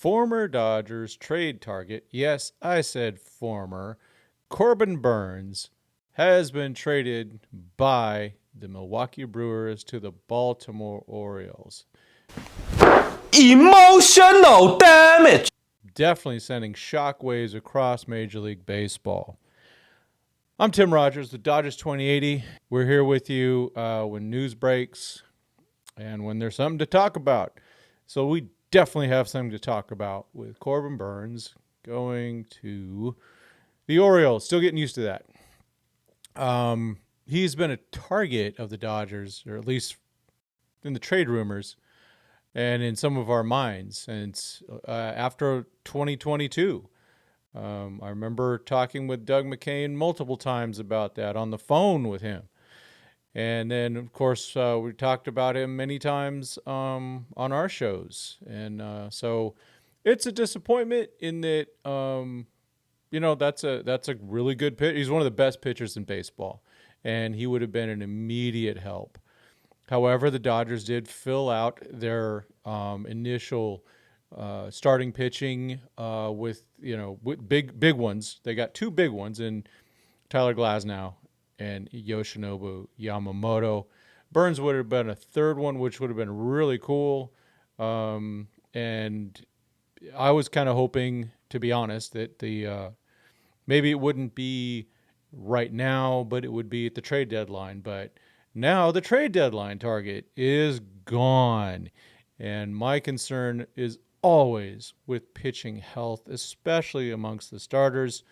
Former Dodgers trade target, yes, I said former, Corbin Burnes has been traded by the Milwaukee Brewers to the Baltimore Orioles. Emotional damage. Definitely sending shockwaves across Major League Baseball. I'm Tim Rogers, the Dodgers 2080. We're here with you when news breaks and when there's something to talk about. So we definitely have something to talk about with Corbin Burnes going to the Orioles. Still getting used to that. He's been a target of the Dodgers, or at least in the trade rumors and in some of our minds. And after 2022, I remember talking with Doug McCain multiple times about that on the phone with him. And then, of course, we talked about him many times on our shows. And so it's a disappointment in that, that's a really good pitch. He's one of the best pitchers in baseball, and he would have been an immediate help. However, the Dodgers did fill out their initial starting pitching with big ones. They got two big ones in Tyler Glasnow and Yoshinobu Yamamoto. Burnes would have been a third one, which would have been really cool. And I was kind of hoping, to be honest, that maybe it wouldn't be right now, but it would be at the trade deadline. But now the trade deadline target is gone. And my concern is always with pitching health, especially amongst the starters.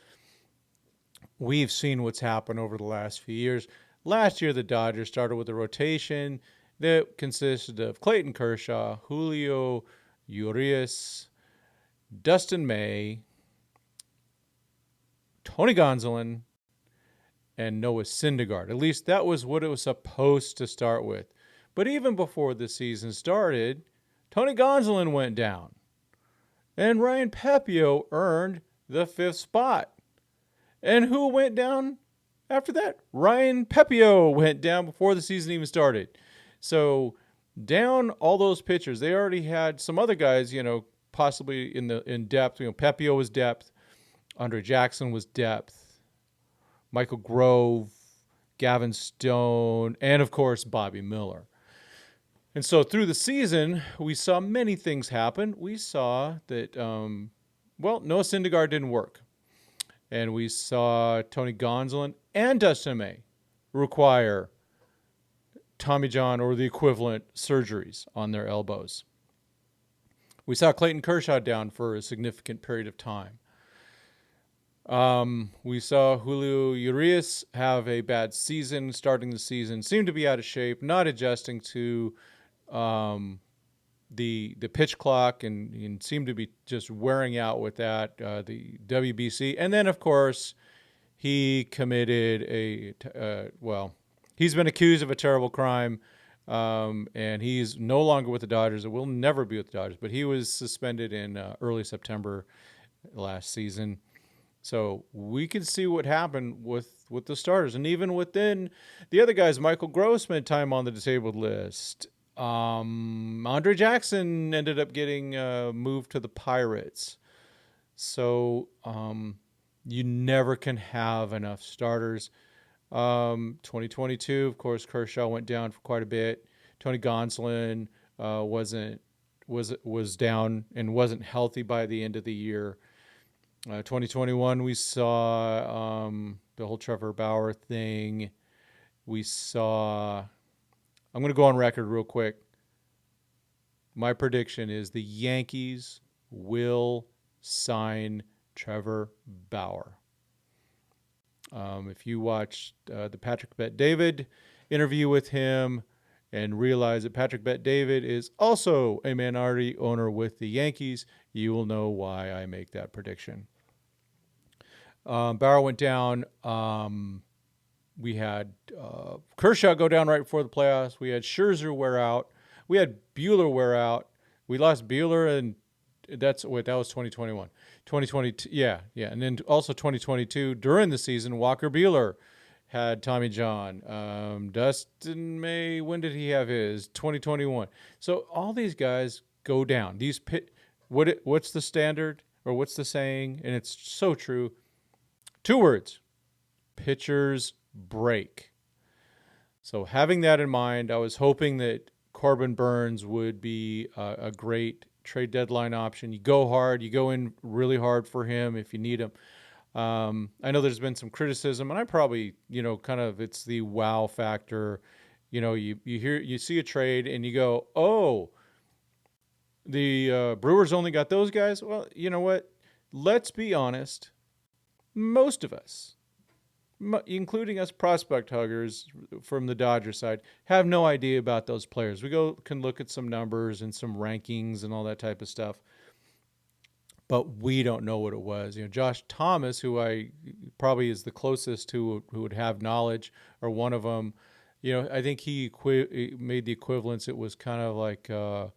We've seen what's happened over the last few years. Last year, the Dodgers started with a rotation that consisted of Clayton Kershaw, Julio Urias, Dustin May, Tony Gonsolin, and Noah Syndergaard. At least that was what it was supposed to start with. But even before the season started, Tony Gonsolin went down. And Ryan Pepiot earned the 5th spot. And who went down after that? Ryan Pepiot went down before the season even started. So down all those pitchers. They already had some other guys, possibly in depth. Pepiot was depth. Andre Jackson was depth. Michael Grove, Gavin Stone, and of course Bobby Miller. And so through the season, we saw many things happen. We saw that, Noah Syndergaard didn't work. And we saw Tony Gonsolin and Dustin May require Tommy John or the equivalent surgeries on their elbows. We saw Clayton Kershaw down for a significant period of time. We saw Julio Urias have a bad season, starting the season, seemed to be out of shape, not adjusting to the pitch clock and seemed to be just wearing out with that, the WBC. And then, of course, he committed he's been accused of a terrible crime, and he's no longer with the Dodgers. It will never be with the Dodgers, but he was suspended in early September last season. So we can see what happened with the starters. And even within the other guys, Michael Grove spent time on the disabled list. Andre Jackson ended up getting moved to the Pirates. So you never can have enough starters. 2022, of course, Kershaw went down for quite a bit. Tony Gonsolin was down and wasn't healthy by the end of the year. 2021, we saw the whole Trevor Bauer thing. We saw... I'm going to go on record real quick. My prediction is the Yankees will sign Trevor Bauer. If you watched the Patrick Bet-David interview with him and realize that Patrick Bet-David is also a minority owner with the Yankees, you will know why I make that prediction. Bauer went down. We had Kershaw go down right before the playoffs. We had Scherzer wear out. We had Buehler wear out. We lost Buehler, and that was 2021. 2022, yeah. And then also 2022, during the season, Walker Buehler had Tommy John. Dustin May, when did he have his? 2021. So all these guys go down. what's the standard, or what's the saying? And it's so true. 2 words: pitchers break. So having that in mind, I was hoping that Corbin Burnes would be a great trade deadline option. You go hard, you go in really hard for him if you need him. I know there's been some criticism, and I probably, kind of, it's the wow factor. You see a trade and you go, oh, the Brewers only got those guys. Well, you know what? Let's be honest. Most of us, including us prospect huggers from the Dodger side, have no idea about those players. We can look at some numbers and some rankings and all that type of stuff, but we don't know what it was. Josh Thomas, who I probably is the closest to who would have knowledge, or one of them. I think he made the equivalence. It was kind of like the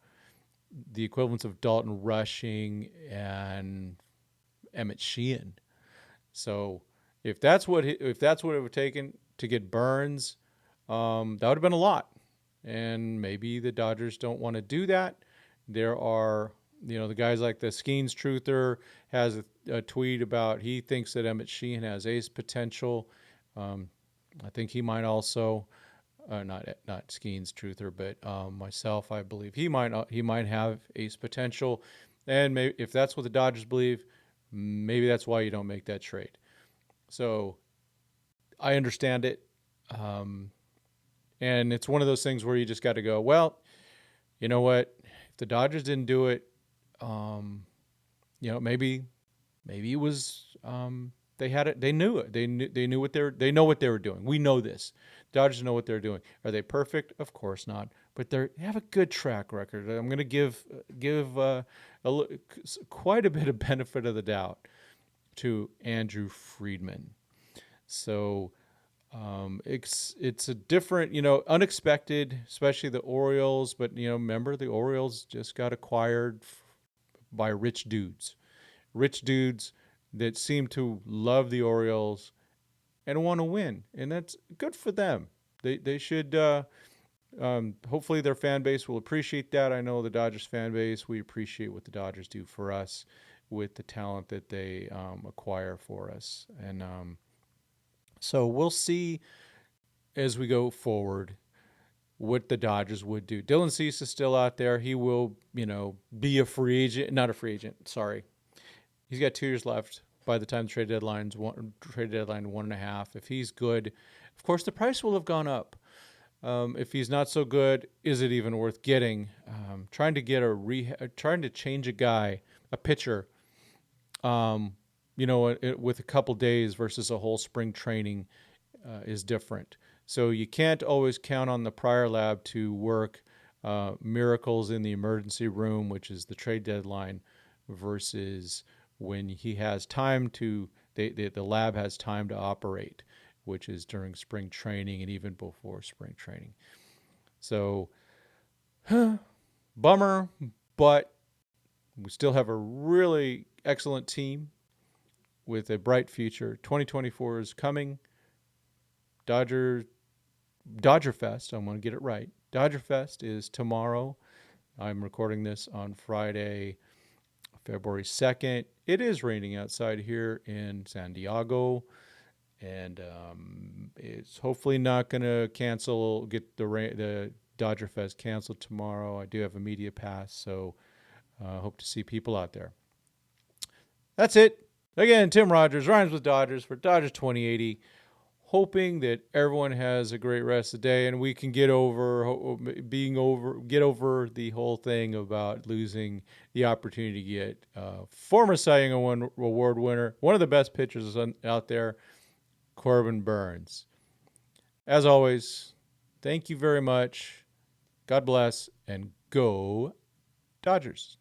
equivalence of Dalton Rushing and Emmett Sheehan. So if that's what it would have taken to get Burnes, that would have been a lot. And maybe the Dodgers don't want to do that. There are, the guys like the Skeens Truther has a tweet about he thinks that Emmett Sheehan has ace potential. I think he might also, not Skeens Truther, but myself, I believe he might have ace potential. And maybe if that's what the Dodgers believe, maybe that's why you don't make that trade. So I understand it. And it's one of those things where you just got to go, well, you know what? If the Dodgers didn't do it, maybe it was they had it. They knew it. They know what they were doing. We know this. Dodgers know what they're doing. Are they perfect? Of course not. But they have a good track record. I'm going to give quite a bit of benefit of the doubt to Andrew Friedman. So it's a different, unexpected, especially the Orioles. But remember, the Orioles just got acquired by rich dudes that seem to love the Orioles and want to win, and that's good for them. They should. Hopefully, their fan base will appreciate that. I know the Dodgers fan base. We appreciate what the Dodgers do for us with the talent that they acquire for us, and so we'll see as we go forward what the Dodgers would do. Dylan Cease is still out there. He will, be a free agent. Not a free agent. Sorry. He's got 2 years left by the time the trade deadline 1.5. If he's good, of course, the price will have gone up. If he's not so good, is it even worth getting? Trying to change a pitcher, with a couple days versus a whole spring training is different. So you can't always count on the prior lab to work miracles in the emergency room, which is the trade deadline, versus when he has time to, the lab has time to operate, which is during spring training and even before spring training. So, bummer, but we still have a really excellent team with a bright future. 2024 is coming. Dodger Fest, I want to get it right. Dodger Fest is tomorrow. I'm recording this on Friday, February 2nd. It is raining outside here in San Diego, and it's hopefully not going to get the Dodger Fest canceled tomorrow. I do have a media pass, so hope to see people out there. That's it. Again, Tim Rogers, Rhymes with Dodgers for Dodgers 2080. Hoping that everyone has a great rest of the day and we can get over the whole thing about losing the opportunity to get former Cy Young Award winner, one of the best pitchers out there, Corbin Burnes. As always, thank you very much. God bless, and go Dodgers.